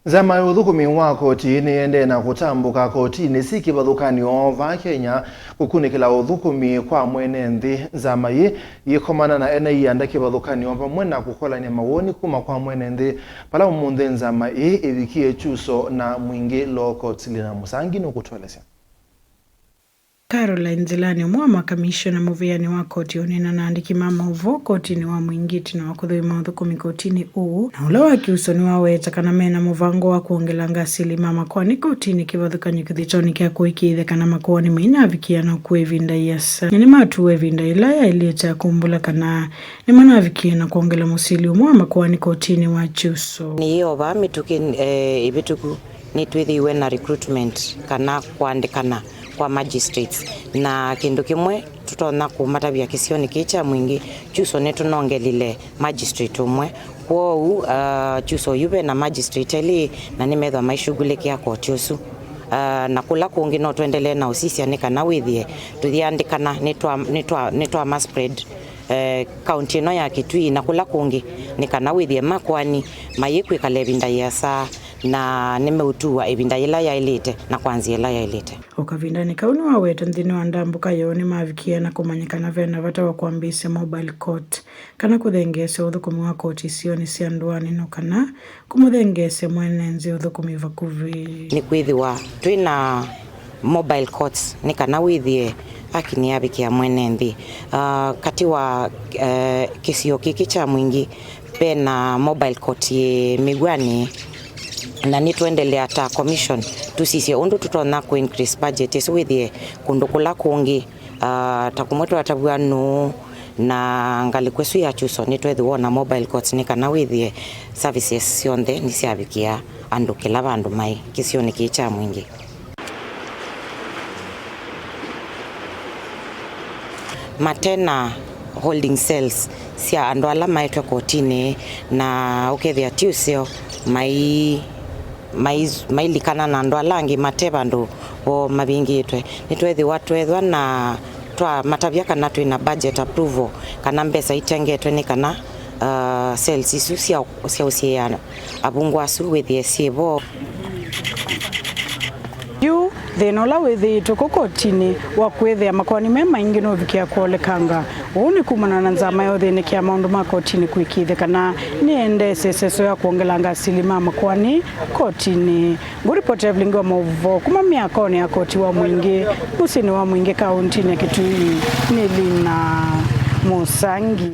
Nzama ya Uthukumi wa Koti niyiendee na kutambuka Kotini si kivathukan'yo va Kenya kukunikila Uthukumi kwa mweenenthi. Nzama yikomana na ianda kivathukan'yo vamwe na kukolan'ya mawoni kuma kwa mweenenthi pala umunthi Nzama ivikie Kyuso na Mwingi lo Kotini na musangi nukutwelesya. Caroline Zilani mwama kamishona Muvia ni wa Koti onena na andiki mama uvo Kotini wa Mwingi na wakuthuima Uthukumi Kotini na ula wa Kyuso ni waweta kana mena muvango wa kuongelanga asili mama kwani Kotini kivathukan'yo kithitoni kia kuikiithe kana makuoni maina avikia na kuevinda yasa ni matu evinda ilaya ilieta kumbula kana ni mana avikia na kuongela musili umwama kwani Kotini wa Kyuso ni iyo va mituki ibituku ni twithiwe na recruitment kana kuandikana kwa magistrates na kindu kimwe tutona kumatavia kisioni kicha Mwingi Kyuso netunongelile magistrate umwe kwou Kyuso yuve na magistrate eli na nimethwa maishughulikia koti usu na kula kungi no tuendelee na usisi anika na withie tuthiandikana nitwa mass spread county no ya Kitui na kula kungi nikana withie makwani mayikwikala evinda yasa na nimeutua evinda ila ya ilite na kwanzia ila ya ilite ukavinda ni kauni waweta nthini wa ndambuka yoni mavikia na kumanyikana vena vata wa kuambisya mobile court kana kuthengesya Uthukumi wa Koti sioni sia nduani no kana kumuthengesya mweenenthi Uthukumi vakuvi ni kwithiwa twina mobile courts ni kana withie akini avikia mweenenthi kati wa kisio kiki cha Mwingi pena mobile court migwani na nituendelea ta commission tusisye undu tutona ku increase budget is withie kundu kula kungi takumwetu atabua no na ngali kwesu ya Kyuso nitwethi wona mobile courts ni kana withie services Syonthe ni siavikia andu kila vandu mai kisioni kicha Mwingi matena holding cells sia andu ala maitwa Kotini na ukethia Kyuso mailikana na andu alangi mateva ndu o mavingitwe nitwethi watwethwa na twa matavia kana twina budget approval kana mbesa itengetwe ni kana sales isu sia usiana abungwasu withie sivo thina ula withitwe Kotini wa kwithia makwani me maingi no vikia kuolekanga uni kumana na Nzama yo thini kia maundu ma Kotini kuikithe kana niyiendee seseso ya kuongelanga asili mama kwani Kotini nguripoti Evelyn wa Muvo kuma miakoni ya Koti wa Mwingi musini wa Mwingi kauntini ya Kitui nilina musangi.